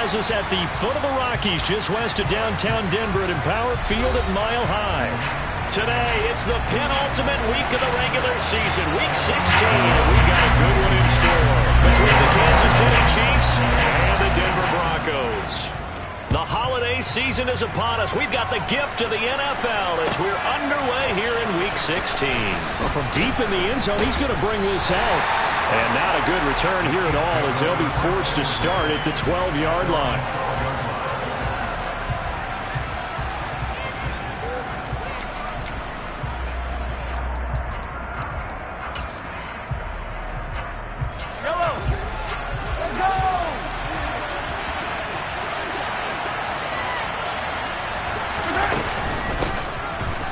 has us at the foot of the Rockies, just west of downtown Denver at Empower Field at Mile High. Today, it's the penultimate week of the regular season, Week 16, and we got a good one in store between the Kansas City Chiefs and the Denver Broncos. The holiday season is upon us. We've got the gift of the NFL as we're underway here in Week 16. Well, from deep in the end zone, he's going to bring this out. And not a good return here at all as they'll be forced to start at the 12-yard line.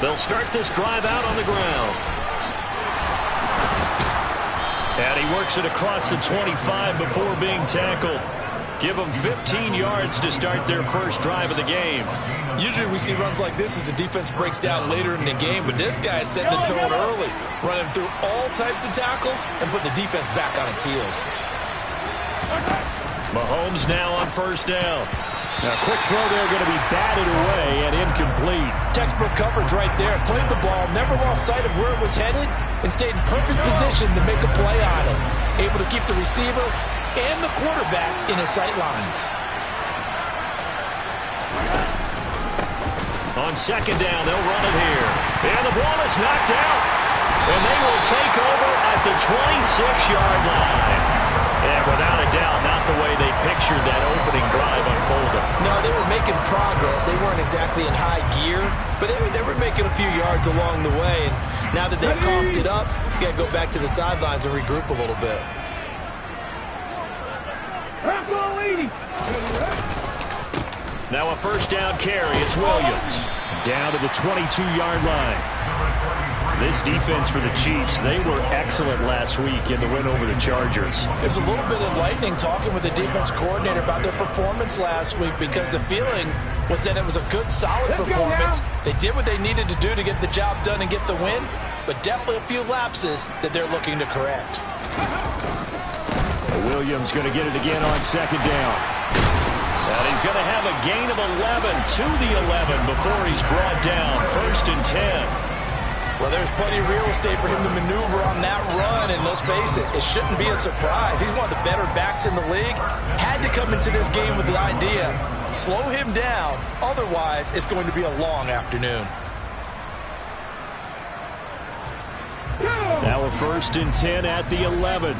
They'll start this drive out on the ground. And he works it across the 25 before being tackled. Give them 15 yards to start their first drive of the game. Usually we see runs like this as the defense breaks down later in the game, but this guy is setting the tone early, running through all types of tackles and putting the defense back on its heels. Mahomes now on first down. Now, quick throw there, going to be batted away and incomplete. Textbook coverage right there. Played the ball, never lost sight of where it was headed, and stayed in perfect position to make a play on it. Able to keep the receiver and the quarterback in his sight lines. On second down, they'll run it here. And the ball is knocked out. And they will take over at the 26-yard line. And without a doubt, not the way they pictured that opening drive unfolding. No, they were making progress. They weren't exactly in high gear, but they were making a few yards along the way. And now that they've comped it up, you got to go back to the sidelines and regroup a little bit. Now a first down carry. It's Williams. Down to the 22-yard line. This defense for the Chiefs, they were excellent last week in the win over the Chargers. It was a little bit enlightening talking with the defense coordinator about their performance last week because the feeling was that it was a good, solid performance. They did what they needed to do to get the job done and get the win, but definitely a few lapses that they're looking to correct. Williams going to get it again on second down. And he's going to have a gain of 11 to the 11 before he's brought down. First and 10. Well, there's plenty of real estate for him to maneuver on that run, and let's face it, it shouldn't be a surprise. He's one of the better backs in the league. Had to come into this game with the idea, slow him down, otherwise it's going to be a long afternoon. Now a first and 10 at the 11.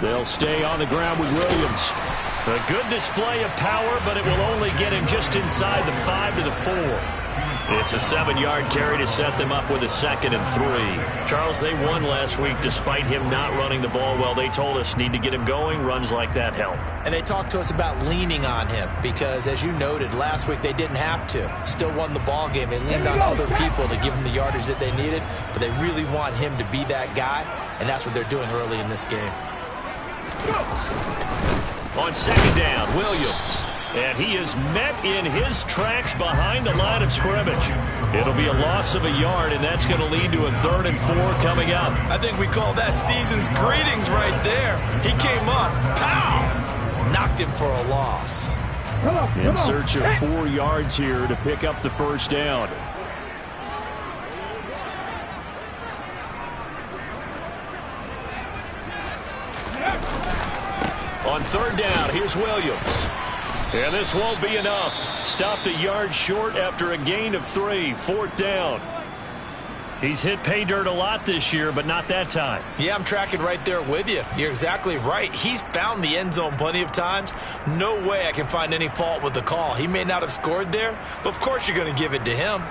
They'll stay on the ground with Williams. A good display of power, but it will only get him just inside the 5 to the 4. It's a 7-yard carry to set them up with a 2nd and 3. Charles, they won last week despite him not running the ball well. They told us need to get him going. Runs like that help. And they talked to us about leaning on him because, as you noted, last week they didn't have to. Still won the ball game. They leaned on other people to give them the yardage that they needed, but they really want him to be that guy, and that's what they're doing early in this game. On second down, Williams. And he is met in his tracks behind the line of scrimmage. It'll be a loss of a yard, and that's going to lead to a 3rd and 4 coming up. I think we call that season's greetings right there. He came up, pow! Knocked him for a loss. In search of 4 yards here to pick up the first down. On 3rd down, here's Williams. And this won't be enough. Stopped a yard short after a gain of 3. 4th down. He's hit pay dirt a lot this year, but not that time. Yeah, I'm tracking right there with you. You're exactly right. He's found the end zone plenty of times. No way I can find any fault with the call. He may not have scored there, but of course you're going to give it to him.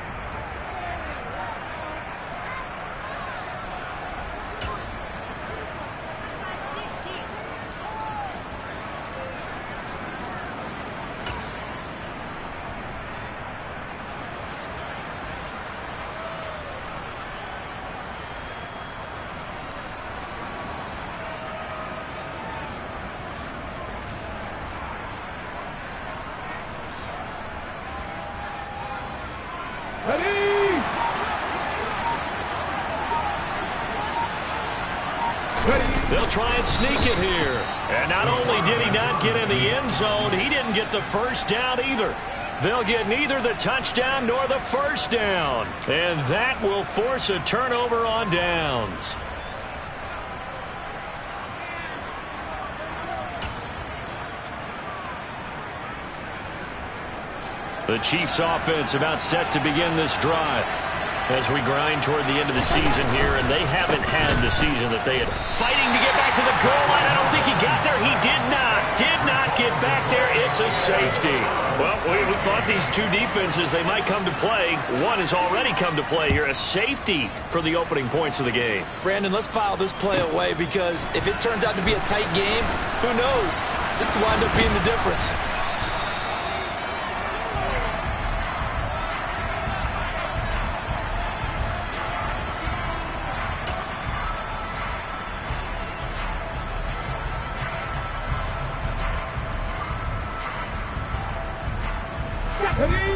They'll try and sneak it here. And not only did he not get in the end zone, he didn't get the first down either. They'll get neither the touchdown nor the first down. And that will force a turnover on downs. The Chiefs offense about set to begin this drive as we grind toward the end of the season here, and they haven't had the season that they had. Fighting to get back to the goal line. I don't think he got there. He did not get back there. It's a safety. Well, we thought these two defenses, they might come to play. One has already come to play here. A safety for the opening points of the game. Brandon, let's file this play away because if it turns out to be a tight game, who knows? This could wind up being the difference.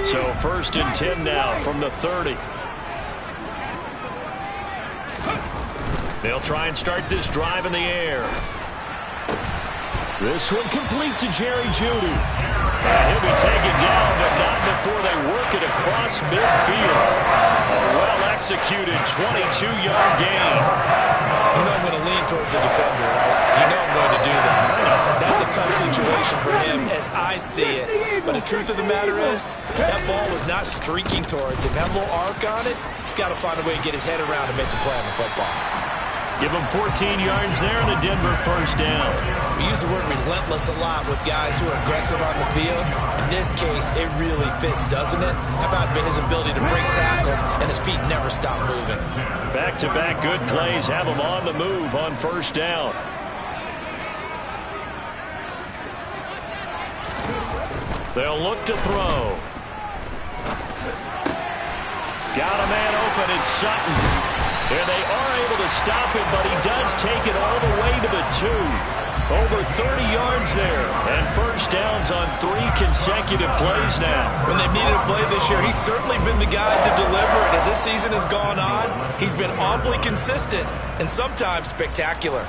So 1st and 10 now from the 30. They'll try and start this drive in the air. This one complete to Jerry Jeudy. And he'll be taken down, but not before they work it across midfield. A well-executed 22-yard gain. You know I'm going to lean towards the defender, right? You know I'm going to do that. That's a tough situation for him as I see it. But the truth of the matter is, that ball was not streaking towards him. That little arc on it, he's got to find a way to get his head around and make the play on the football. Give him 14 yards there and a Denver first down. We use the word relentless a lot with guys who are aggressive on the field. In this case, it really fits, doesn't it? How about his ability to break tackles and his feet never stop moving? Back-to-back good plays have him on the move on first down. They'll look to throw. Got a man open, it's Sutton. And they are able to stop him, but he does take it all the way to the 2. Over 30 yards there. And first downs on 3 consecutive plays now. When they've needed a play this year, he's certainly been the guy to deliver it. As this season has gone on, he's been awfully consistent and sometimes spectacular.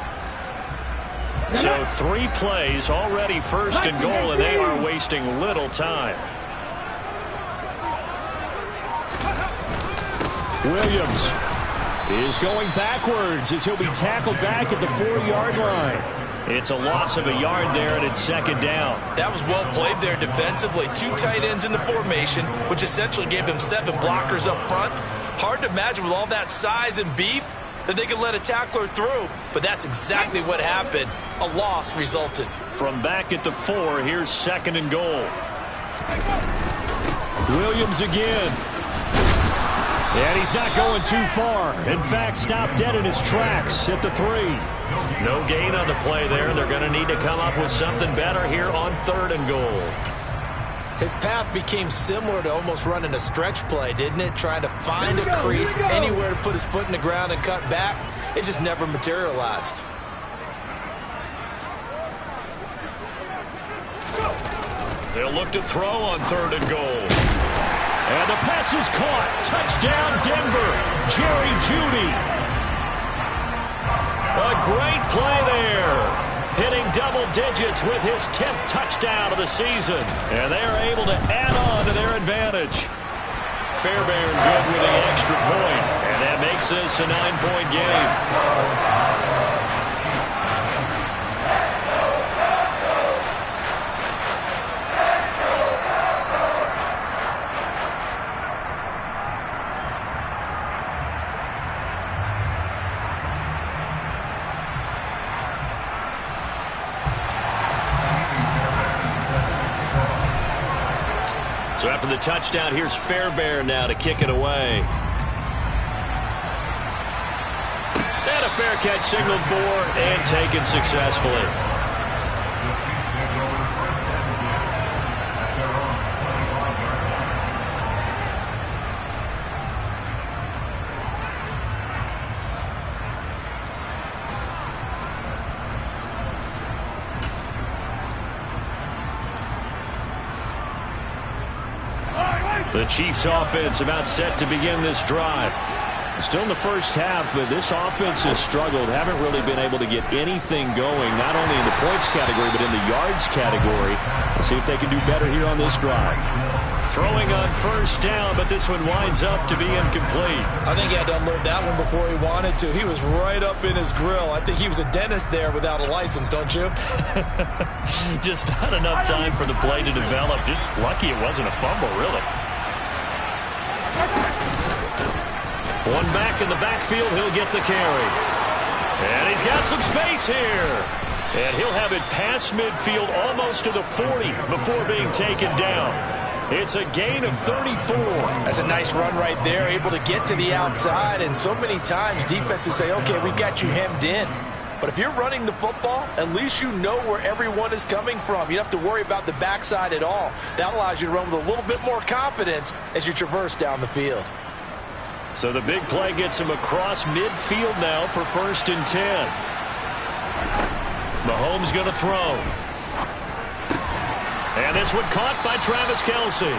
So 3 plays already first and goal, and they are wasting little time. Williams is going backwards as he'll be tackled back at the 4-yard line. It's a loss of a yard there, and it's second down. That was well played there defensively. 2 tight ends in the formation, which essentially gave them 7 blockers up front. Hard to imagine with all that size and beef that they could let a tackler through, but that's exactly what happened. A loss resulted. From back at the 4, here's second and goal. Williams again. And he's not going too far. In fact, stopped dead in his tracks at the 3. No gain on the play there. They're going to need to come up with something better here on 3rd and goal. His path became similar to almost running a stretch play, didn't it? Trying to find a crease, anywhere to put his foot in the ground and cut back. It just never materialized. They'll look to throw on 3rd and goal. And the pass is caught. Touchdown, Denver. Jerry Jeudy. A great play there. Hitting double digits with his 10th touchdown of the season. And they are able to add on to their advantage. Fairbairn good with the extra point. And that makes this a 9-point game. So after the touchdown, here's Fairbairn now to kick it away. And a fair catch signaled for and taken successfully. The Chiefs offense about set to begin this drive. Still in the first half, but this offense has struggled. Haven't really been able to get anything going, not only in the points category, but in the yards category. Let's see if they can do better here on this drive. Throwing on first down, but this one winds up to be incomplete. I think he had to unload that one before he wanted to. He was right up in his grill. I think he was a dentist there without a license, don't you? Just not enough time for the play to develop. Just lucky it wasn't a fumble, really. One back in the backfield, he'll get the carry. And he's got some space here. And he'll have it past midfield almost to the 40 before being taken down. It's a gain of 34. That's a nice run right there, able to get to the outside. And so many times defenses say, okay, we've got you hemmed in. But if you're running the football, at least you know where everyone is coming from. You don't have to worry about the backside at all. That allows you to run with a little bit more confidence as you traverse down the field. So the big play gets him across midfield now for 1st and 10. Mahomes going to throw. And this one caught by Travis Kelce.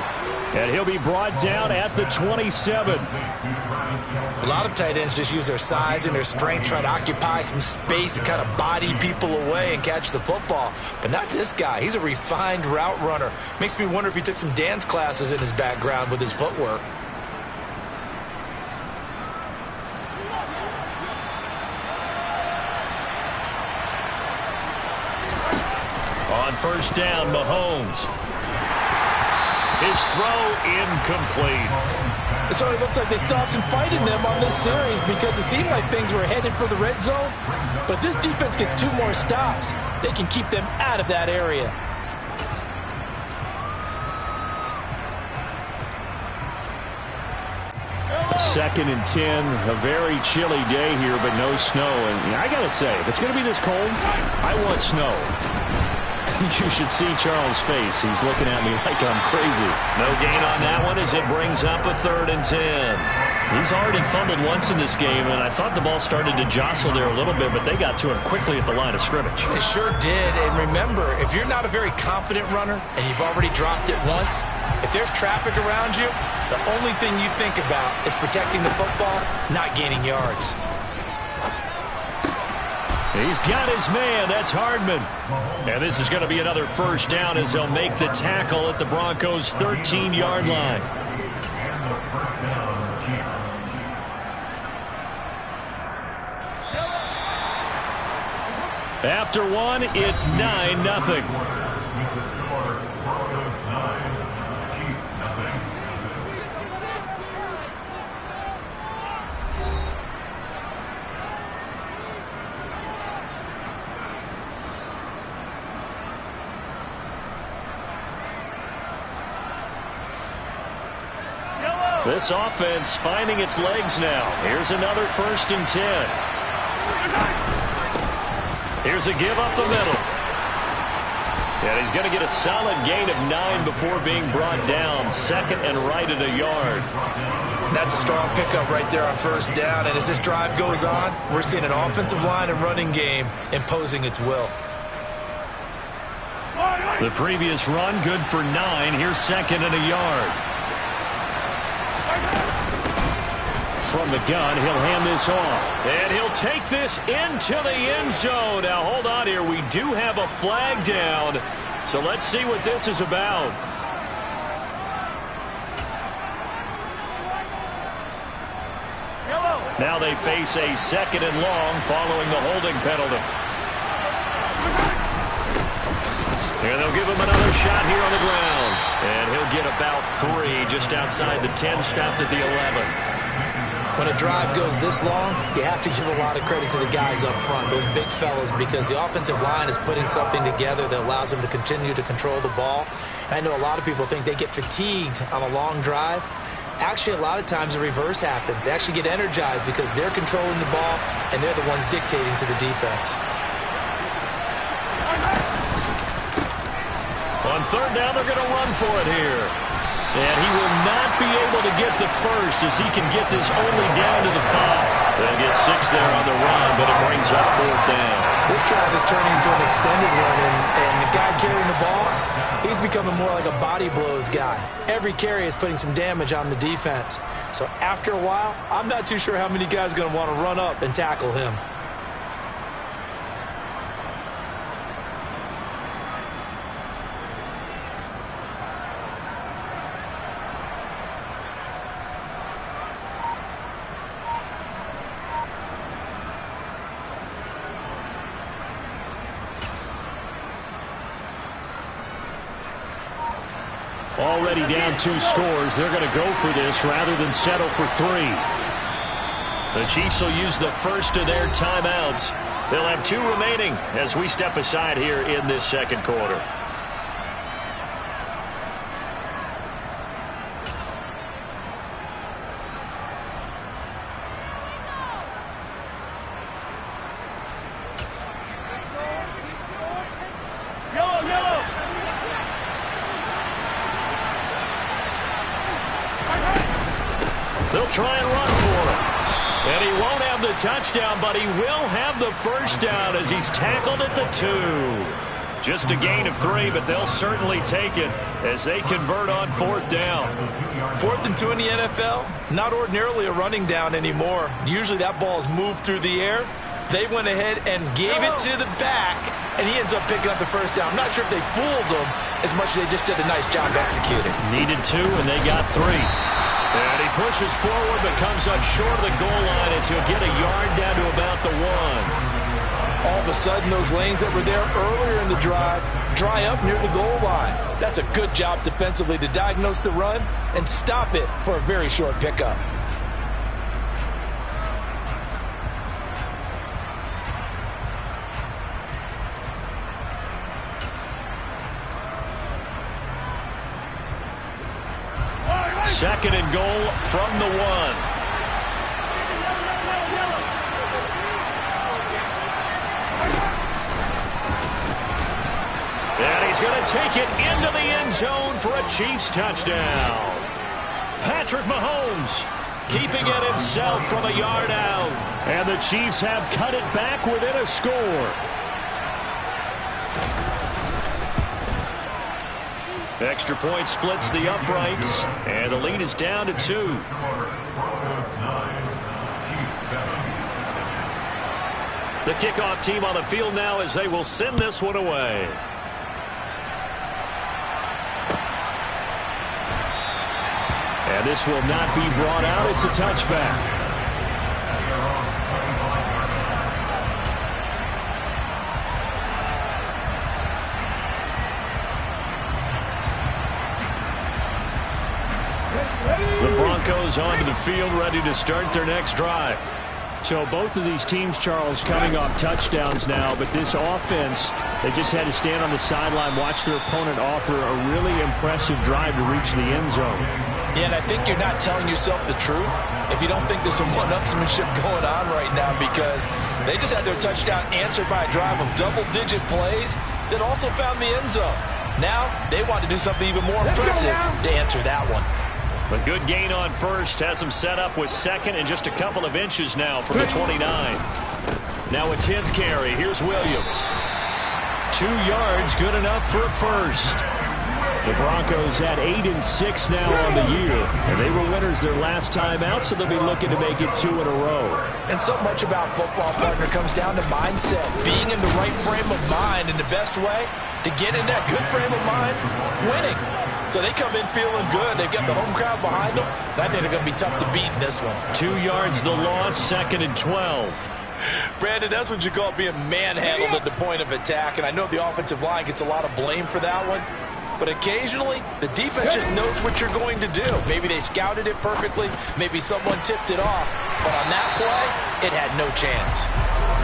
And he'll be brought down at the 27. A lot of tight ends just use their size and their strength, try to occupy some space and kind of body people away and catch the football. But not this guy. He's a refined route runner. Makes me wonder if he took some dance classes in his background with his footwork. On first down, Mahomes. His throw incomplete. So it looks like they still have some fight in them on this series because it seemed like things were headed for the red zone. But if this defense gets 2 more stops, they can keep them out of that area. Second and 10, a very chilly day here, but no snow. And I got to say, if it's going to be this cold, I want snow. You should see Charles' face. He's looking at me like I'm crazy. No gain on that one as it brings up a 3rd and 10. He's already fumbled once in this game, and I thought the ball started to jostle there a little bit, but they got to him quickly at the line of scrimmage. They sure did. And remember, if you're not a very confident runner and you've already dropped it once, if there's traffic around you, the only thing you think about is protecting the football, not gaining yards. He's got his man. That's Hardman. And this is going to be another first down as they'll make the tackle at the Broncos' 13-yard line. After one, it's 9-0. This offense finding its legs now. Here's another 1st and 10. Here's a give up the middle. And he's going to get a solid gain of 9 before being brought down. 2nd and right at a yard. That's a strong pickup right there on first down. And as this drive goes on, we're seeing an offensive line and running game imposing its will. The previous run good for 9. Here's 2nd and a yard. From the gun, he'll hand this off. And he'll take this into the end zone. Now, hold on here. We do have a flag down. So let's see what this is about. Now they face a 2nd and long following the holding penalty. And they'll give him another shot here on the ground. And he'll get about 3 just outside the 10, stopped at the 11. When a drive goes this long, you have to give a lot of credit to the guys up front, those big fellas, because the offensive line is putting something together that allows them to continue to control the ball. And I know a lot of people think they get fatigued on a long drive. Actually, a lot of times the reverse happens. They actually get energized because they're controlling the ball, and they're the ones dictating to the defense. On 3rd down, they're going to run for it here. And he will not be able to get the first as he can get this only down to the 5. They'll get 6 there on the run, but it brings up 4th down. This drive is turning into an extended one, and the guy carrying the ball, he's becoming more like a body blows guy. Every carry is putting some damage on the defense. So after a while, I'm not too sure how many guys are going to want to run up and tackle him. Already down 2 scores. They're going to go for this rather than settle for 3. The Chiefs will use the first of their timeouts. They'll have 2 remaining as we step aside here in this second quarter. They'll try and run for it. And he won't have the touchdown, but he will have the first down as he's tackled at the 2. Just a gain of 3, but they'll certainly take it as they convert on 4th down. 4th and 2 in the NFL, not ordinarily a running down anymore. Usually that ball is moved through the air. They went ahead and gave it to the back, and he ends up picking up the first down. I'm not sure if they fooled him as much as they just did a nice job executing. Needed 2, and they got 3. And he pushes forward but comes up short of the goal line as he'll get a yard down to about the 1. All of a sudden, those lanes that were there earlier in the drive dry up near the goal line. That's a good job defensively to diagnose the run and stop it for a very short pickup. Second and goal from the 1. And he's going to take it into the end zone for a Chiefs touchdown. Patrick Mahomes keeping it himself from a yard out. And the Chiefs have cut it back within a score. Extra point splits the uprights, and the lead is down to 2. The kickoff team on the field now as they will send this one away. And this will not be brought out. It's a touchback. The Broncos onto the field, ready to start their next drive. So both of these teams, Charles, coming off touchdowns now, but this offense, they just had to stand on the sideline, watch their opponent offer a really impressive drive to reach the end zone. Yeah, and I think you're not telling yourself the truth if you don't think there's some one-upsmanship going on right now, because they just had their touchdown answered by a drive of double-digit plays that also found the end zone. Now they want to do something even more impressive to answer that one. A good gain on first has him set up with second and just a couple of inches now from the 29. Now a 10th carry. Here's Williams. 2 yards, good enough for a first. The Broncos had 8-6 now on the year, and they were winners their last time out, so they'll be looking to make it 2 in a row. And so much about football, partner, comes down to mindset, being in the right frame of mind, and the best way to get in that good frame of mind, winning. So they come in feeling good. They've got the home crowd behind them. I think they're going to be tough to beat in this one. 2 yards the loss, 2nd and 12. Brandon, that's what you call being manhandled at the point of attack. And I know the offensive line gets a lot of blame for that one. But occasionally, the defense just knows what you're going to do. Maybe they scouted it perfectly. Maybe someone tipped it off. But on that play, it had no chance.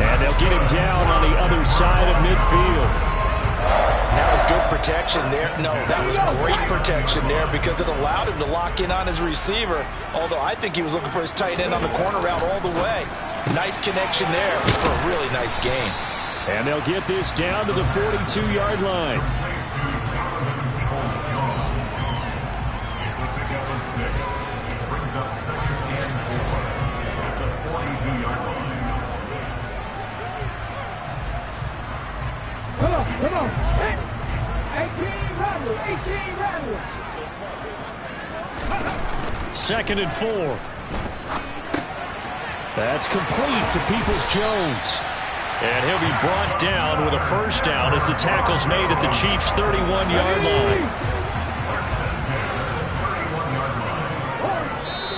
And they'll get him down on the other side of midfield. That was good protection there. No, that was great protection there because it allowed him to lock in on his receiver. Although I think he was looking for his tight end on the corner route all the way. Nice connection there for a really nice gain. And they'll get this down to the 42-yard line. Come on. 18 rattle. 18 rattle. 2nd and 4. That's complete to Peoples-Jones. And he'll be brought down with a first down as the tackle's made at the Chiefs' 31-yard line.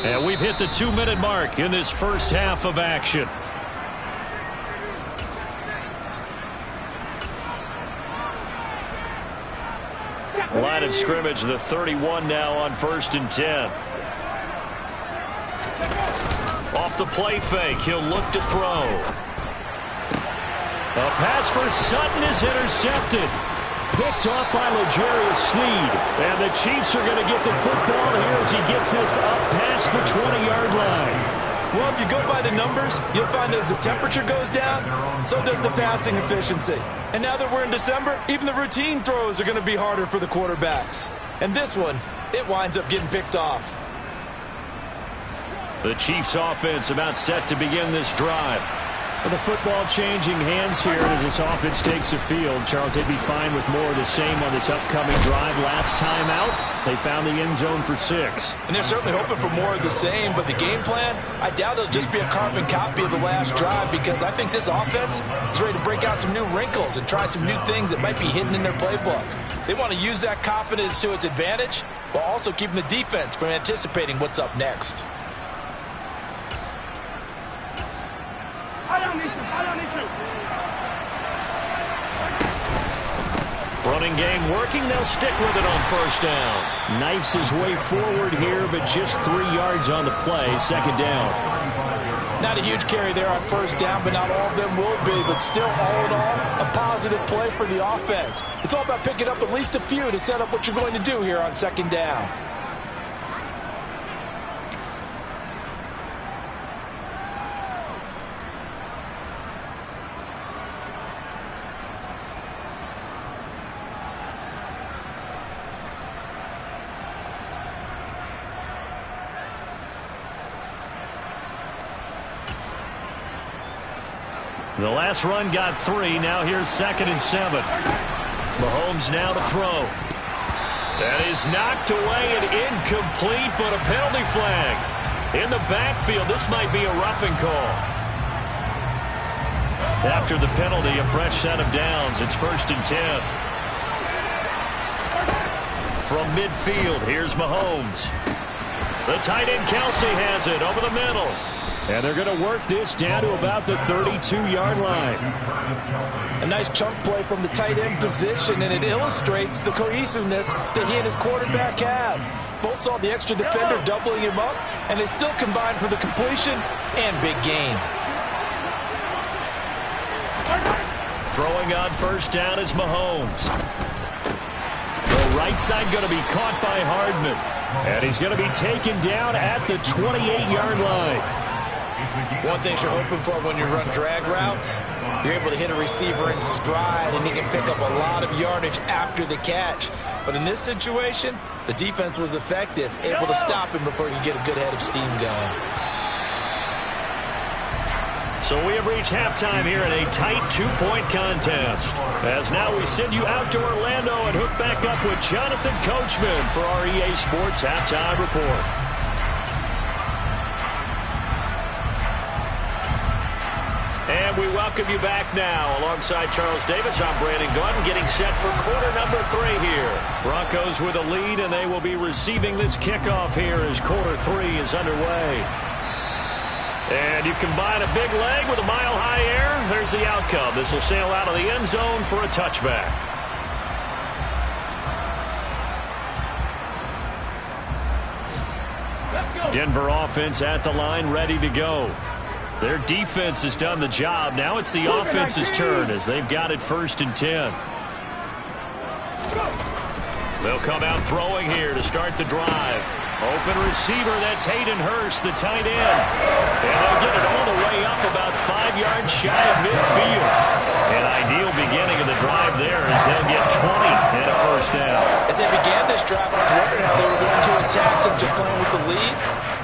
And we've hit the 2-minute mark in this first half of action. Line of scrimmage, the 31 now on 1st and 10. Off the play fake, he'll look to throw. A pass for Sutton is intercepted. Picked off by L'Jarius Sneed. And the Chiefs are going to get the football here as he gets this up past the 20-yard line. Well, if you go by the numbers, you'll find as the temperature goes down, so does the passing efficiency. And now that we're in December, even the routine throws are going to be harder for the quarterbacks. And this one, it winds up getting picked off. The Chiefs offense about set to begin this drive. With the football changing hands here as this offense takes the field. Charles, they'd be fine with more of the same on this upcoming drive. Last time out, they found the end zone for 6. And they're certainly hoping for more of the same, but the game plan, I doubt it'll just be a carbon copy of the last drive, because I think this offense is ready to break out some new wrinkles and try some new things that might be hidden in their playbook. They want to use that confidence to its advantage while also keeping the defense from anticipating what's up next. Running game working. They'll stick with it on 1st down. Knifes his way forward here, but just 3 yards on the play. 2nd down. Not a huge carry there on 1st down, but not all of them will be. But still, all in all, a positive play for the offense. It's all about picking up at least a few to set up what you're going to do here on 2nd down. The last run got 3. Now here's 2nd and 7. Mahomes now to throw. That is knocked away and incomplete, but a penalty flag. In the backfield, this might be a roughing call. After the penalty, a fresh set of downs. It's 1st and 10. From midfield, here's Mahomes. The tight end Kelsey has it over the middle. And they're going to work this down to about the 32-yard line. A nice chunk play from the tight end position, and it illustrates the cohesiveness that he and his quarterback have. Both saw the extra defender doubling him up, and they still combined for the completion and big gain. Throwing on 1st down is Mahomes. The right side going to be caught by Hardman. And he's going to be taken down at the 28-yard line. One thing you're hoping for when you run drag routes, you're able to hit a receiver in stride, and he can pick up a lot of yardage after the catch. But in this situation, the defense was effective, able to stop him before he could get a good head of steam going. So we have reached halftime here in a tight 2-point contest. As now we send you out to Orlando and hook back up with Jonathan Coachman for our EA Sports Halftime Report. And we welcome you back now. Alongside Charles Davis, I'm Brandon Gunn, getting set for quarter number 3 here. Broncos with a lead, and they will be receiving this kickoff here as quarter 3 is underway. And you combine a big leg with a mile-high air, there's the outcome. This will sail out of the end zone for a touchback. Denver offense at the line, ready to go. Their defense has done the job. Now it's the offense's turn as they've got it 1st and 10. They'll come out throwing here to start the drive. Open receiver, that's Hayden Hurst, the tight end. And they'll get it all the way up about 5 yards shy of midfield. An ideal beginning of the drive there as they'll get 20 and a 1st down. As they began this drive, I was wondering how they were going to attack since they're playing with the lead.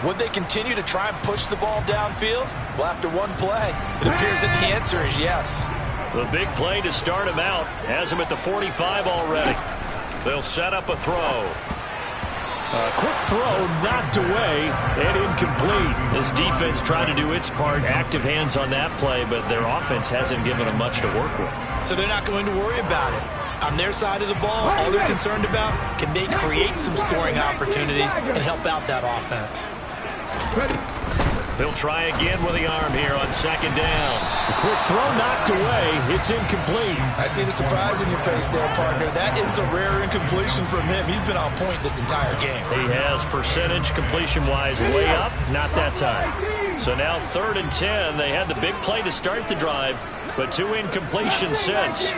Would they continue to try and push the ball downfield? Well, after one play, it appears that the answer is yes. The big play to start him out has him at the 45 already. They'll set up a throw. A quick throw knocked away and incomplete. This defense tried to do its part, active hands on that play, but their offense hasn't given them much to work with. So they're not going to worry about it. On their side of the ball, all they're concerned about, can they create some scoring opportunities and help out that offense? They'll try again with the arm here on second down. A quick throw knocked away. It's incomplete. I see the surprise in your face there, partner. That is a rare incompletion from him. He's been on point this entire game. He has percentage completion-wise way up, not that time. So now 3rd and 10. They had the big play to start the drive, but 2 incompletions since.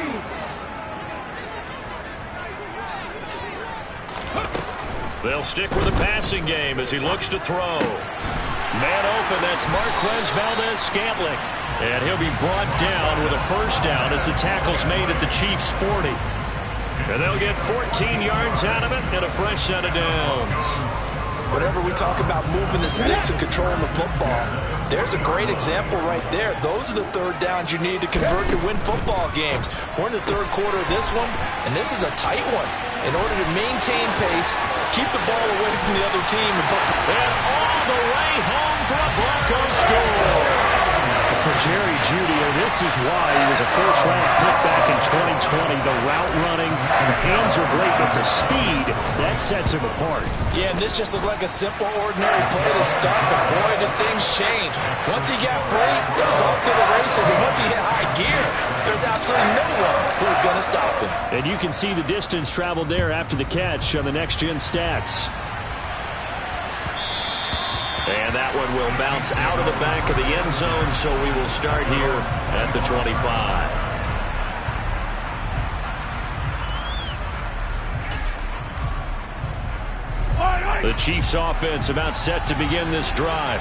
They'll stick with the passing game as he looks to throw. Man open, that's Marquez Valdez-Scantling. And he'll be brought down with a first down as the tackle's made at the Chiefs' 40. And they'll get 14 yards out of it and a fresh set of downs. Whenever we talk about moving the sticks and controlling the football, there's a great example right there. Those are the 3rd downs you need to convert to win football games. We're in the 3rd quarter of this one, and this is a tight one. In order to maintain pace, keep the ball away from the other team. And all the way home for a Broncos score. For Jerry Jeudy, this is why he was a first-round pick back in 2020. The route running, and the hands are great, but the speed, that sets him apart. Yeah, and this just looked like a simple, ordinary play to start, but boy, did things change. Once he got free, it was off to the races, and once he hit high gear, there's absolutely no one who was going to stop him. And you can see the distance traveled there after the catch on the next-gen stats. And that one will bounce out of the back of the end zone, so we will start here at the 25. The Chiefs' offense about set to begin this drive.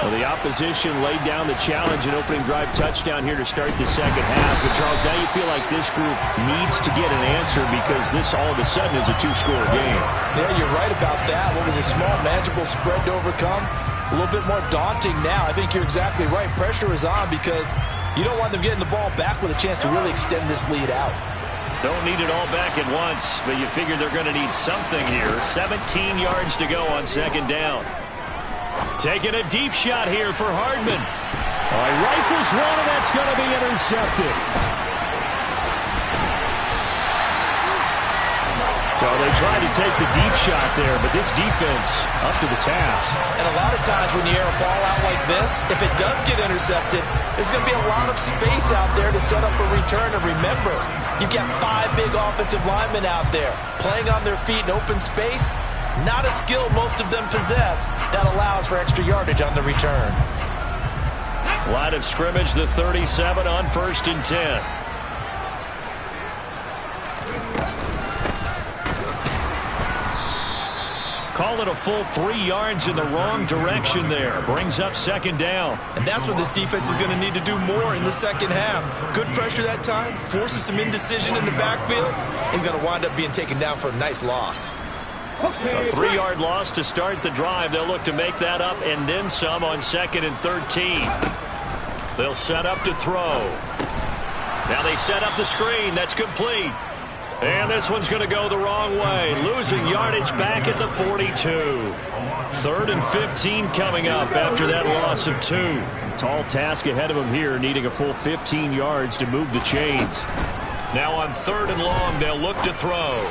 Well, the opposition laid down the challenge and opening drive touchdown here to start the second half. But, Charles, now you feel like this group needs to get an answer because this all of a sudden is a 2-score game. Yeah, you're right about that. What was a small, manageable spread to overcome? A little bit more daunting now. I think you're exactly right. Pressure is on because you don't want them getting the ball back with a chance to really extend this lead out. Don't need it all back at once, but you figure they're going to need something here. 17 yards to go on second down. Taking a deep shot here for Hardman. He rifles one, and that's going to be intercepted. So they tried to take the deep shot there, but this defense up to the task. And a lot of times when you air a ball out like this, if it does get intercepted, there's going to be a lot of space out there to set up a return. And remember, you've got 5 big offensive linemen out there playing on their feet in open space. Not a skill most of them possess that allows for extra yardage on the return. Line of scrimmage, the 37 on 1st and 10. Call it a full 3 yards in the wrong direction there. Brings up second down. And that's what this defense is going to need to do more in the second half. Good pressure that time, forces some indecision in the backfield. He's going to wind up being taken down for a nice loss. A 3-yard loss to start the drive. They'll look to make that up and then some on 2nd and 13. They'll set up to throw. Now they set up the screen. That's complete. And this one's going to go the wrong way. Losing yardage back at the 42. 3rd and 15 coming up after that loss of 2. Tall task ahead of him here, needing a full 15 yards to move the chains. Now on 3rd and long, they'll look to throw.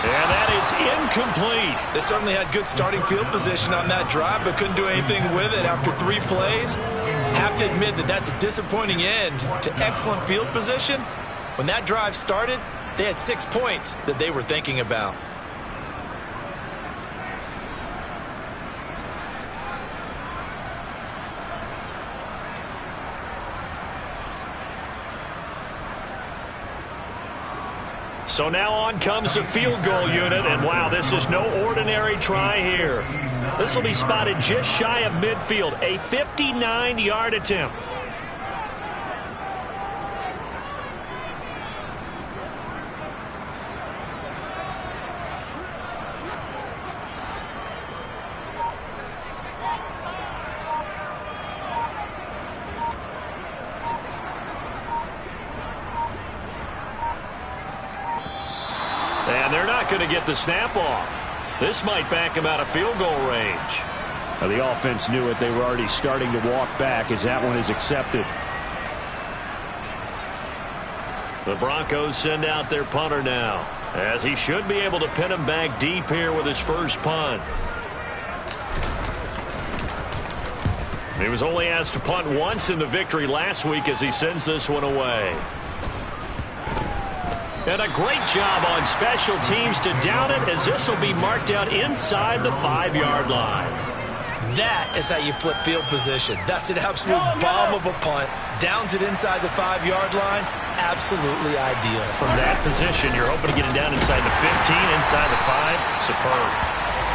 And that is incomplete. They certainly had good starting field position on that drive, but couldn't do anything with it after 3 plays. Have to admit that that's a disappointing end to excellent field position. When that drive started, they had 6 points that they were thinking about. So now on comes the field goal unit, and wow, this is no ordinary try here. This will be spotted just shy of midfield, a 59-yard attempt. And they're not going to get the snap off. This might back him out of field goal range. Now, the offense knew it. They were already starting to walk back as that one is accepted. The Broncos send out their punter now, as he should be able to pin him back deep here with his first punt. He was only asked to punt once in the victory last week as he sends this one away. And a great job on special teams to down it, as this will be marked out inside the 5-yard line. That is how you flip field position. That's an absolute bomb of a punt. Downs it inside the 5-yard line. Absolutely ideal. From that position, you're hoping to get it down inside the 15, inside the 5. Superb.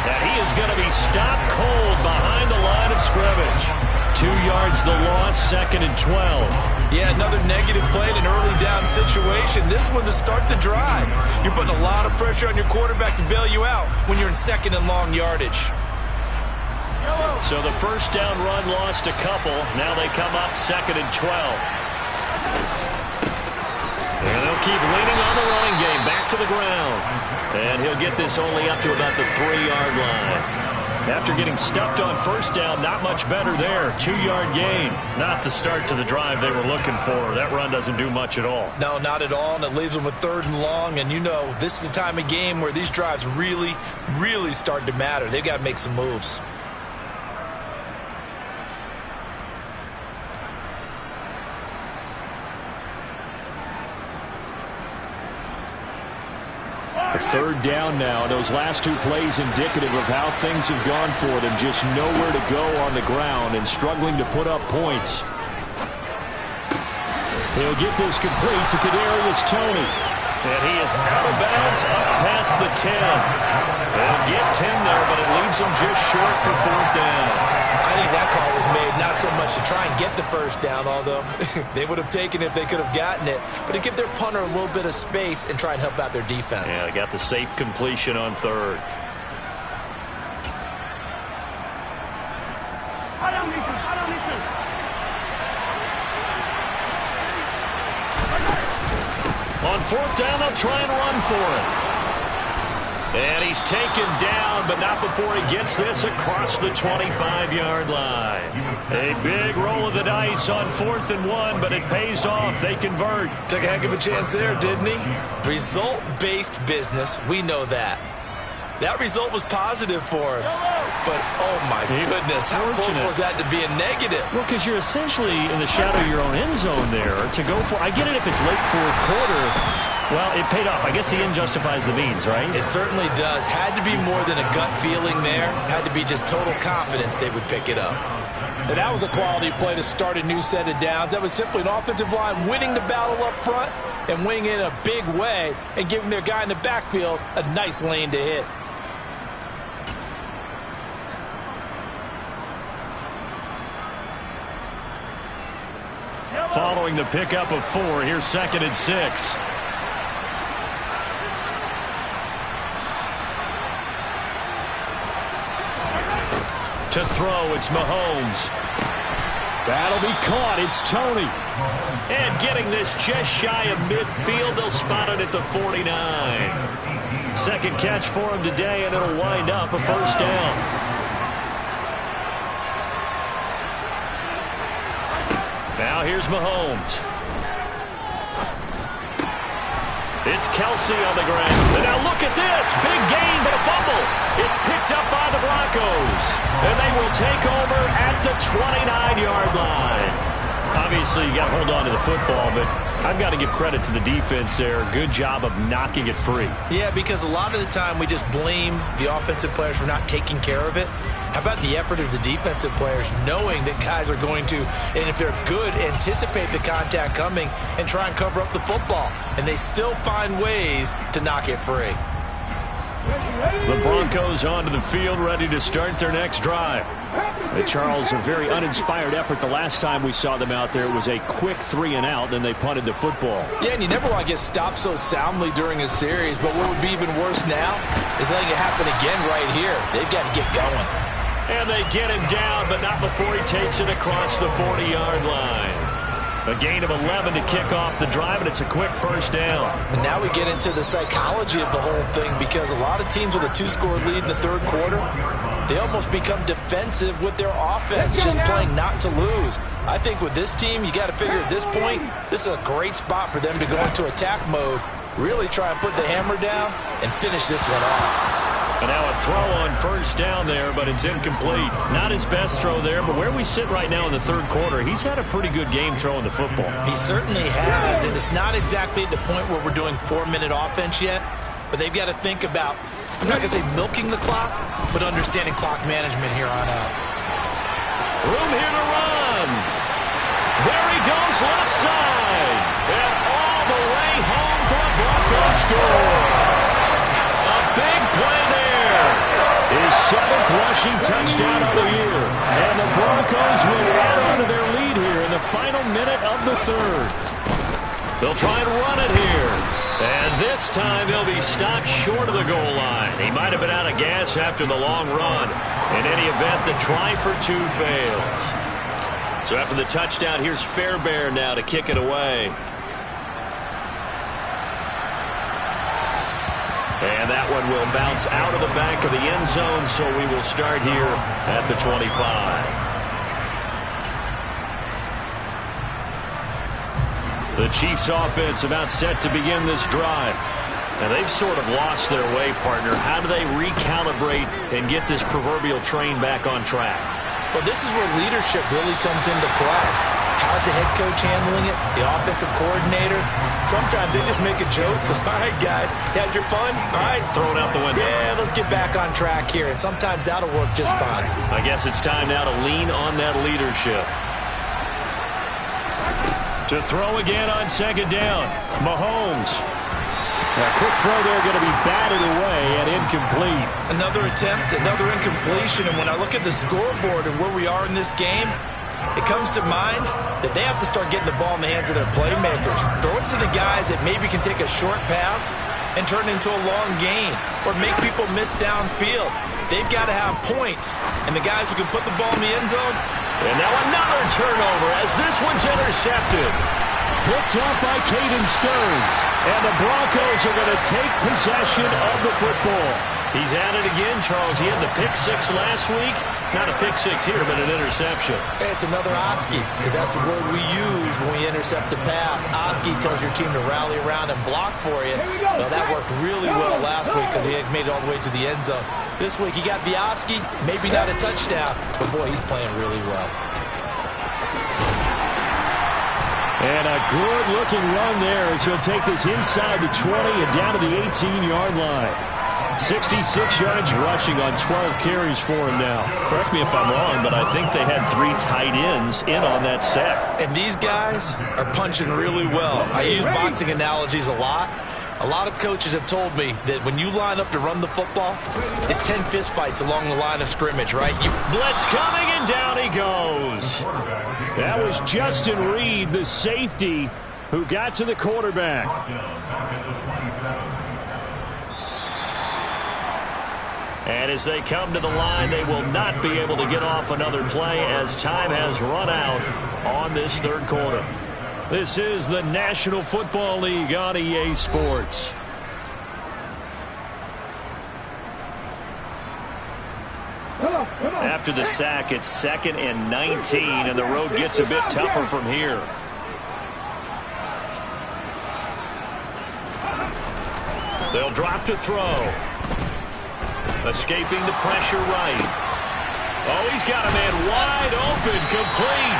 And he is going to be stopped cold behind the line of scrimmage. 2 yards the loss, 2nd and 12. Yeah, another negative play in an early down situation. This one to start the drive. You're putting a lot of pressure on your quarterback to bail you out when you're in 2nd and long yardage. So the first down run lost a couple. Now they come up 2nd and 12. And they'll keep leaning on the running game. Back to the ground. And he'll get this only up to about the 3-yard line. After getting stuffed on first down, not much better there. 2-yard gain. Not the start to the drive they were looking for. That run doesn't do much at all. No, not at all, and it leaves them with 3rd and long. And you know, this is the time of game where these drives really, really start to matter. They've got to make some moves. A 3rd down now. Those last 2 plays indicative of how things have gone for them. Just nowhere to go on the ground and struggling to put up points. He'll get this complete to Kadarius Toney. And he is out of bounds up past the 10. They'll get 10 there, but it leaves them just short for 4th down. I think that call was made not so much to try and get the first down, although they would have taken it if they could have gotten it, but to give their punter a little bit of space and try and help out their defense. Yeah, they got the safe completion on 3rd. On 4th down, they'll try and run for it. And he's taken down, but not before he gets this across the 25-yard line. A big roll of the dice on 4th and 1, but it pays off. They convert. Took a heck of a chance there, didn't he? Result-based business, we know that. That result was positive for him. But, oh my goodness, how close was that to being negative? Well, because you're essentially in the shadow of your own end zone there to go for. I get it if it's late 4th quarter. Well, it paid off. I guess the end justifies the means, right? It certainly does. Had to be more than a gut feeling there. Had to be just total confidence they would pick it up. And that was a quality play to start a new set of downs. That was simply an offensive line winning the battle up front and winning it in a big way and giving their guy in the backfield a nice lane to hit. Following the pickup of 4, here's 2nd and 6. To throw, it's Mahomes. That'll be caught. It's Toney. And getting this just shy of midfield, they'll spot it at the 49. 2nd catch for him today, and it'll wind up a 1st down. Now here's Mahomes. It's Kelsey on the ground. And now look at this. Big gain, but a fumble. It's picked up by the Broncos. And they will take over at the 29-yard line. Obviously, you got to hold on to the football, but I've got to give credit to the defense there. Good job of knocking it free. Yeah, because a lot of the time we just blame the offensive players for not taking care of it. How about the effort of the defensive players knowing that guys are going to, and if they're good, anticipate the contact coming and try and cover up the football. And they still find ways to knock it free. The Broncos onto the field, ready to start their next drive. Charles, a very uninspired effort the last time we saw them out there. It was a quick 3-and-out, then they punted the football. Yeah, and you never want to get stopped so soundly during a series, but what would be even worse now is letting it happen again right here. They've got to get going. And they get him down, but not before he takes it across the 40-yard line. A gain of 11 to kick off the drive, and it's a quick first down. And now we get into the psychology of the whole thing, because a lot of teams with a 2-score lead in the third quarter, they almost become defensive with their offense, just playing not to lose. I think with this team, you got to figure at this point, this is a great spot for them to go into attack mode, really try and put the hammer down and finish this one off. And now a throw on first down there, but it's incomplete. Not his best throw there, but where we sit right now in the third quarter, he's had a pretty good game throwing the football. He certainly has, and it's not exactly at the point where we're doing 4-minute offense yet, but they've got to think about, I'm not going to say milking the clock, but understanding clock management here on out. Room here to run. There he goes, left side. And all the way home for a Broncos score. A big play there. His 7th rushing touchdown of the year. And the Broncos will add on to their lead here in the final minute of the third. They'll try and run it here. And this time he'll be stopped short of the goal line. He might have been out of gas after the long run. In any event, the try for 2 fails. So after the touchdown, here's Fairbairn now to kick it away. And that one will bounce out of the back of the end zone, so we will start here at the 25. The Chiefs offense about set to begin this drive. Now they've sort of lost their way, partner. How do they recalibrate and get this proverbial train back on track? Well, this is where leadership really comes into play. How's the head coach handling it? The offensive coordinator? Sometimes they just make a joke. All right, guys, had your fun? All right. Throw it out the window. Yeah, let's get back on track here. And sometimes that'll work just fine. I guess it's time now to lean on that leadership. To throw again on second down. Mahomes. A quick throw there, going to be batted away and incomplete. Another attempt, another incompletion. And when I look at the scoreboard and where we are in this game, it comes to mind that they have to start getting the ball in the hands of their playmakers. Throw it to the guys that maybe can take a short pass and turn it into a long gain or make people miss downfield. They've got to have points. And the guys who can put the ball in the end zone. And now another turnover as this one's intercepted. Picked up by Caden Stearns. And the Broncos are going to take possession of the football. He's at it again, Charles. He had the pick 6 last week. Not a pick 6 here, but an interception. Hey, it's another Oski, because that's the word we use when we intercept a pass. Oski tells your team to rally around and block for you. Well, that worked really well last week because he had made it all the way to the end zone. This week he got the Oski, maybe not a touchdown, but boy, he's playing really well. And a good-looking run there as he'll take this inside the 20 and down to the 18-yard line. 66 yards rushing on 12 carries for him now. Correct me if I'm wrong, but I think they had 3 tight ends in on that set. And these guys are punching really well. I use boxing analogies a lot. A lot of coaches have told me that when you line up to run the football, it's 10 fistfights along the line of scrimmage, right? Blitz coming, and down he goes. That was Justin Reed, the safety, who got to the quarterback. And as they come to the line, they will not be able to get off another play as time has run out on this third quarter. This is the National Football League on EA Sports. After the sack, it's 2nd and 19, and the road gets a bit tougher from here. They'll drop to throw. Escaping the pressure right. Oh, he's got a man wide open, complete.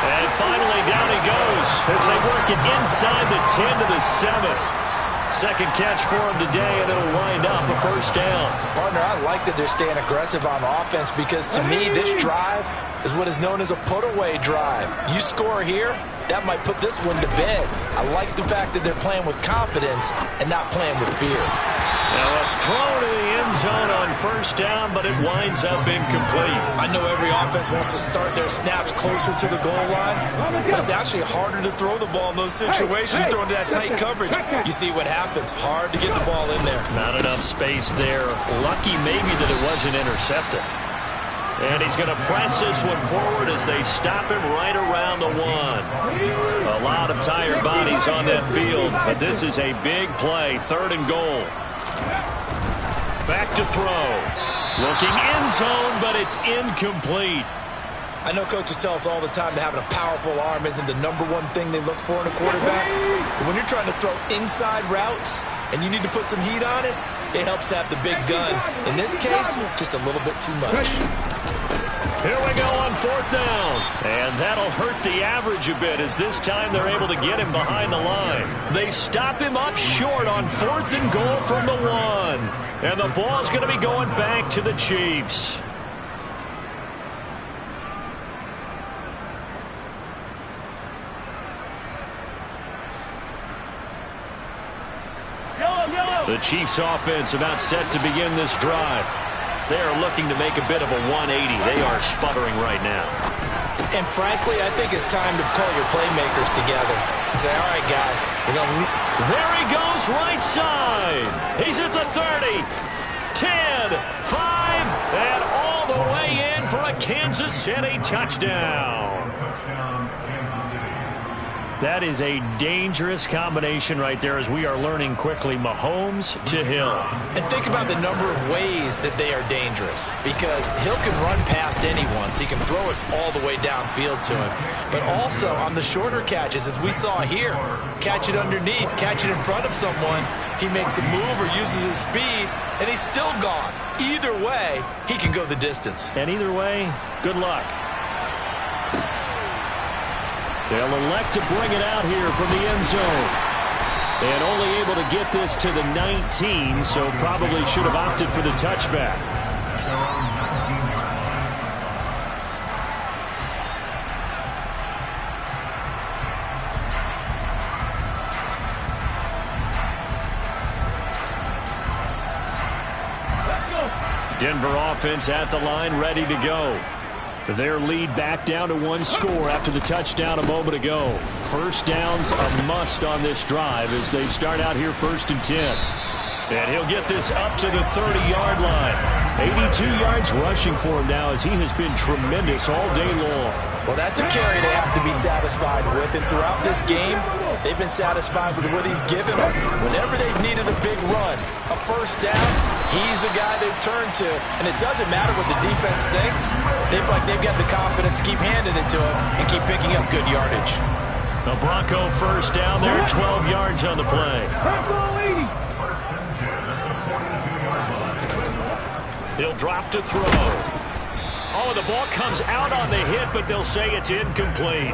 And finally, down he goes as they work it inside the 10 to the 7. Second catch for him today, and it'll wind up a first down. Partner, I like that they're staying aggressive on offense because, to me, this drive is what is known as a put-away drive. You score here, that might put this one to bed. I like the fact that they're playing with confidence and not playing with fear. Now a throw to the end zone on first down, but it winds up incomplete. I know every offense wants to start their snaps closer to the goal line, but it's actually harder to throw the ball in those situations, throwing to that tight coverage. You see what happens. Hard to get the ball in there. Not enough space there. Lucky maybe that it wasn't intercepted. And he's going to press this one forward as they stop him right around the 1. A lot of tired bodies on that field, but this is a big play, 3rd and goal. Back to throw. Looking end zone, but it's incomplete. I know coaches tell us all the time that having a powerful arm isn't the #1 thing they look for in a quarterback. But when you're trying to throw inside routes and you need to put some heat on it, it helps have the big gun. In this case, just a little bit too much. Here we go on 4th down. And that'll hurt the average a bit as this time they're able to get him behind the line. They stop him up short on 4th and goal from the 1. And the ball's going to be going back to the Chiefs. The Chiefs offense about set to begin this drive. They are looking to make a bit of a 180. They are sputtering right now. And frankly, I think it's time to call your playmakers together and say, all right, guys, we're going to leave. There he goes right side. He's at the 30, 10, 5, and all the way in for a Kansas City touchdown. That is a dangerous combination right there as we are learning quickly. Mahomes to Hill. And think about the number of ways that they are dangerous, because Hill can run past anyone, so he can throw it all the way downfield to him. But also on the shorter catches, as we saw here, catch it underneath, catch it in front of someone, he makes a move or uses his speed, and he's still gone. Either way, he can go the distance. And either way, good luck. They'll elect to bring it out here from the end zone. And only able to get this to the 19, so probably should have opted for the touchback. Denver offense at the line, ready to go. Their lead back down to 1 score after the touchdown a moment ago. First down's a must on this drive as they start out here 1st and 10. And he'll get this up to the 30-yard line. 82 yards rushing for him now as he has been tremendous all day long. Well, that's a carry they have to be satisfied with. And throughout this game, they've been satisfied with what he's given them. Whenever they've needed a big run, a first down, he's the guy they've turned to. And it doesn't matter what the defense thinks. They feel like they've got the confidence to keep handing it to him and keep picking up good yardage. A Bronco first down there, 12 yards on the play. He'll drop to throw. Oh, the ball comes out on the hit, but they'll say it's incomplete.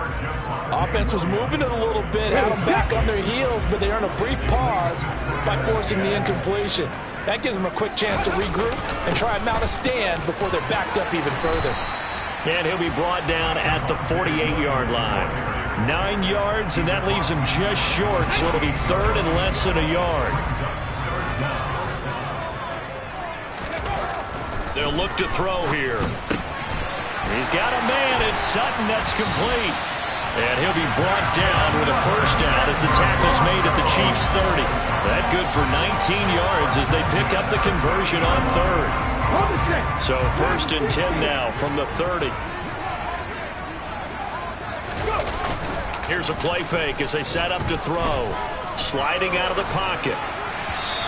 Offense was moving it a little bit, had them back on their heels, but they earn a brief pause by forcing the incompletion. That gives them a quick chance to regroup and try and mount a stand before they're backed up even further. And he'll be brought down at the 48-yard line. 9 yards, and that leaves him just short, so it'll be 3rd and less than a yard. They'll look to throw here. He's got a man. It's Sutton. That's complete. And he'll be brought down with a first down as the tackle's made at the Chiefs' 30. That good for 19 yards as they pick up the conversion on 3rd. So 1st and 10 now from the 30. Here's a play fake as they set up to throw. Sliding out of the pocket.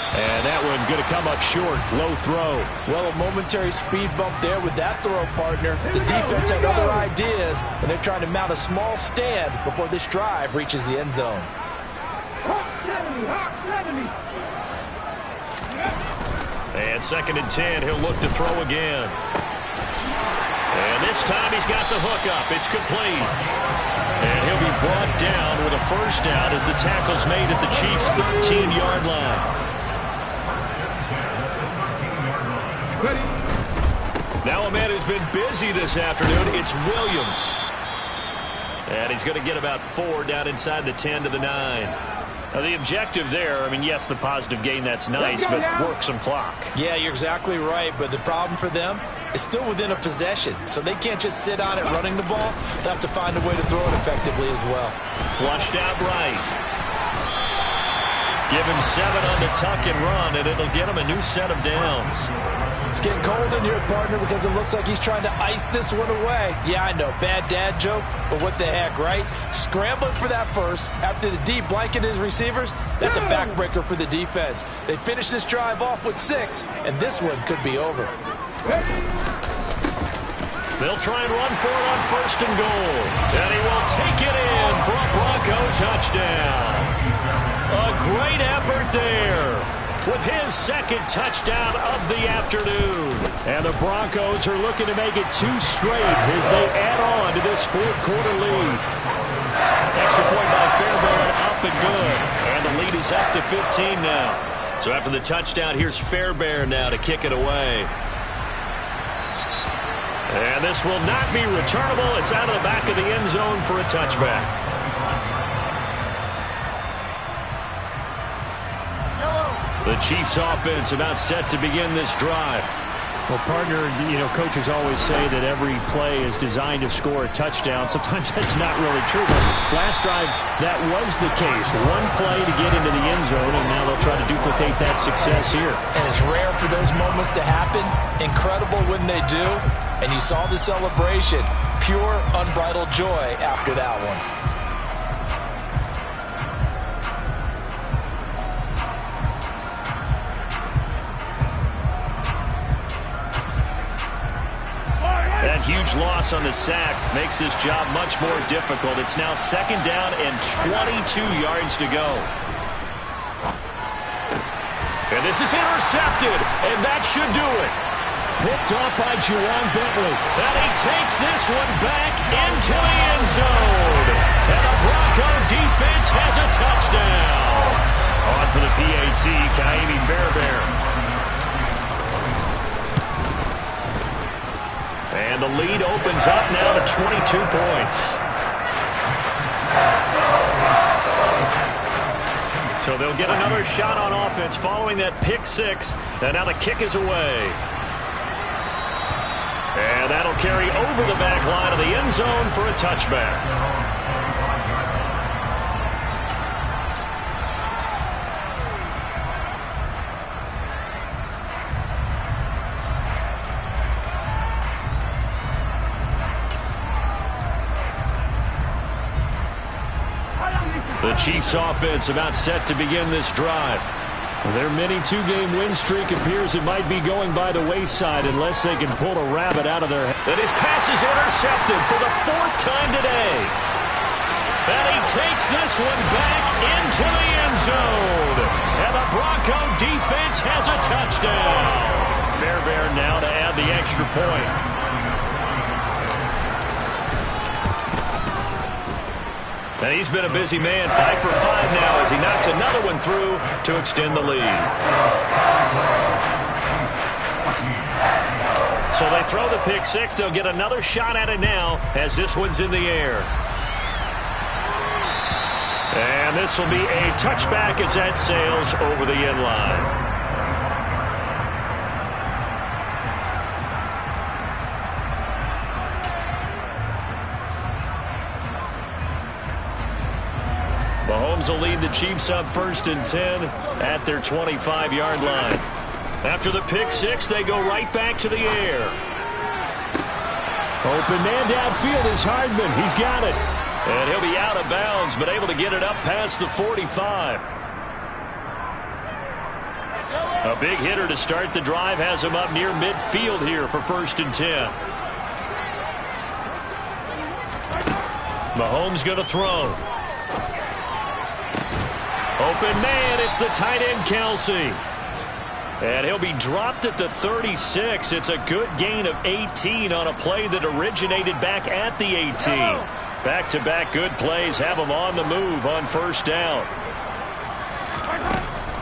And that one going to come up short. Low throw. Well, a momentary speed bump there with that throw partner. The defense had other ideas, and they're trying to mount a small stand before this drive reaches the end zone. And 2nd and 10, he'll look to throw again. And this time he's got the hook up. It's complete. And he'll be brought down with a first down as the tackle's made at the Chiefs' 13-yard line. Now a man who's been busy this afternoon, it's Williams. And he's going to get about 4 down inside the 10 to the 9. Now the objective there, I mean, yes, the positive gain, that's nice, but work some clock. Yeah, you're exactly right, but the problem for them is still within a possession, so they can't just sit on it running the ball. They'll have to find a way to throw it effectively as well. Flushed out right. Give him 7 on the tuck and run, and it'll get him a new set of downs. It's getting cold in here, partner, because it looks like he's trying to ice this one away. Yeah, I know, bad dad joke, but what the heck, right? Scrambling for that first after the deep blanket his receivers, that's a backbreaker for the defense. They finished this drive off with 6, and this one could be over. They'll try and run for it on 1st and goal. And he will take it in for a Bronco touchdown. A great effort there with his 2nd touchdown of the afternoon. And the Broncos are looking to make it 2 straight as they add on to this 4th quarter lead. Extra point by Fairbairn, up and good. And the lead is up to 15 now. So after the touchdown, here's Fairbairn now to kick it away. And this will not be returnable. It's out of the back of the end zone for a touchback. The Chiefs offense about set to begin this drive. Well, partner, coaches always say that every play is designed to score a touchdown. Sometimes that's not really true. But last drive, that was the case. One play to get into the end zone, and now they'll try to duplicate that success here. And it's rare for those moments to happen. Incredible when they do. And you saw the celebration. Pure, unbridled joy after that one. That huge loss on the sack makes this job much more difficult. It's now 2nd down and 22 yards to go. And this is intercepted, and that should do it. Picked off by Juwan Bentley. And he takes this one back into the end zone. And the Bronco defense has a touchdown. On for the PAT, Kaimi Fairbairn. And the lead opens up now to 22 points. So they'll get another shot on offense following that pick 6. And now the kick is away. And that'll carry over the back line of the end zone for a touchback. The Chiefs offense about set to begin this drive. Their mini 2-game win streak appears it might be going by the wayside unless they can pull a rabbit out of their head. And his pass is intercepted for the 4th time today. And he takes this one back into the end zone. And the Bronco defense has a touchdown. Fairbairn now to add the extra point. And he's been a busy man, 5 for 5 now as he knocks another one through to extend the lead. So they throw the pick 6. They'll get another shot at it now as this one's in the air. And this will be a touchback as that sails over the end line. Mahomes will lead the Chiefs up 1st and 10 at their 25-yard line. After the pick 6, they go right back to the air. Open man downfield is Hardman. He's got it. And he'll be out of bounds, but able to get it up past the 45. A big hitter to start the drive has him up near midfield here for 1st and 10. Mahomes going to throw. Open man, it's the tight end, Kelsey. And he'll be dropped at the 36. It's a good gain of 18 on a play that originated back at the 18. Back-to-back good plays have him on the move on 1st down.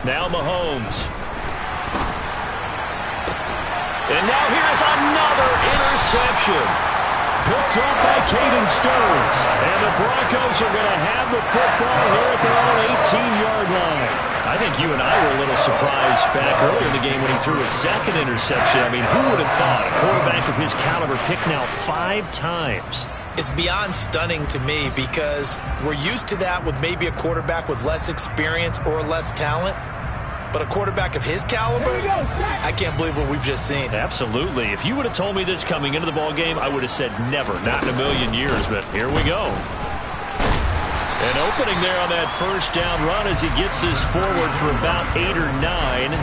Now Mahomes. And now here's another interception. Picked off by Caden Stearns. And the Broncos are going to have the football here at their own 18-yard line. I think you and I were a little surprised back earlier in the game when he threw his 2nd interception. I mean, who would have thought a quarterback of his caliber picked now 5 times? It's beyond stunning to me because we're used to that with maybe a quarterback with less experience or less talent. But a quarterback of his caliber, I can't believe what we've just seen. Absolutely. If you would have told me this coming into the ball game, I would have said never, not in a million years. But here we go. An opening there on that first down run as he gets this forward for about 8 or 9.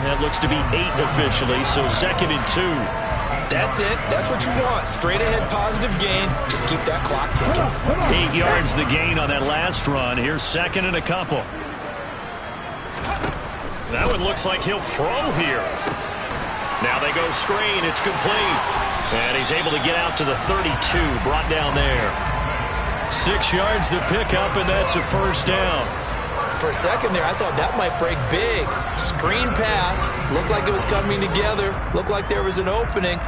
That looks to be 8 officially, so 2nd and 2. That's it. That's what you want. Straight ahead positive gain. Just keep that clock ticking. 8 yards the gain on that last run. Here's 2nd and a couple. That one looks like he'll throw here. Now they go screen. It's complete. And he's able to get out to the 32. Brought down there. 6 yards the pickup, and that's a first down. For a second there, I thought that might break big. Screen pass. Looked like it was coming together. Looked like there was an opening.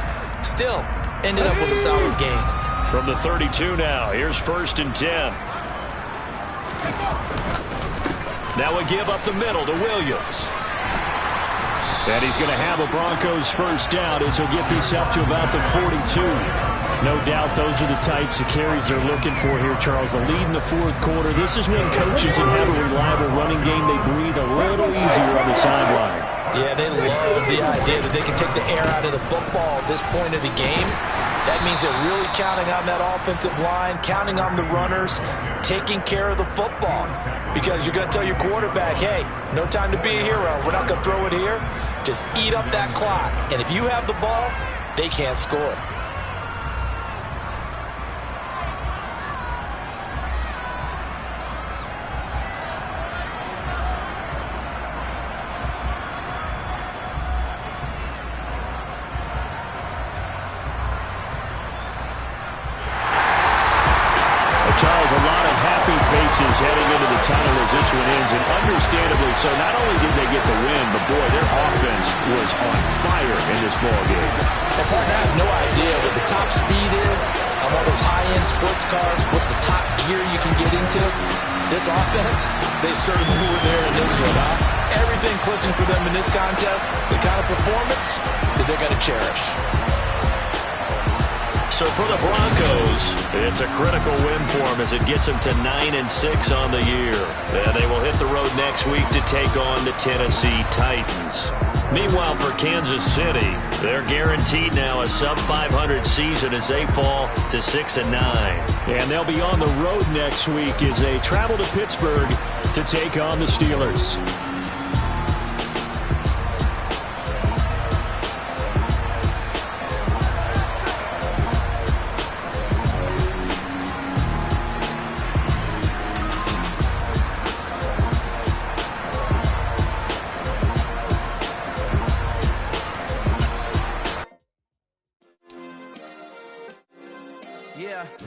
Still, ended up with a solid gain. From the 32 now, here's 1st and 10. Now a give up the middle to Williams. And he's going to have a Broncos first down as he'll get this up to about the 42. No doubt those are the types of carries they're looking for here, Charles. The lead in the 4th quarter. This is when coaches that have a reliable running game, they breathe a little easier on the sideline. Yeah, they love the idea that they can take the air out of the football at this point of the game. That means they're really counting on that offensive line, counting on the runners, taking care of the football. Because you're going to tell your quarterback, hey, no time to be a hero. We're not going to throw it here. Just eat up that clock. And if you have the ball, they can't score. Charles, a lot of happy faces heading into the tunnel as this one ends, and understandably so. Not only did they get the win, but boy, their offense was on fire in this ball game. And partner, I have no idea what the top speed is on all those high-end sports cars. What's the top gear you can get into? This offense, they certainly were there in this one, huh? Everything clicking for them in this contest, the kind of performance that they're going to cherish. So for the Broncos, it's a critical win for them as it gets them to 9-6 on the year. And they will hit the road next week to take on the Tennessee Titans. Meanwhile, for Kansas City, they're guaranteed now a sub-500 season as they fall to 6-9. And they'll be on the road next week as they travel to Pittsburgh to take on the Steelers.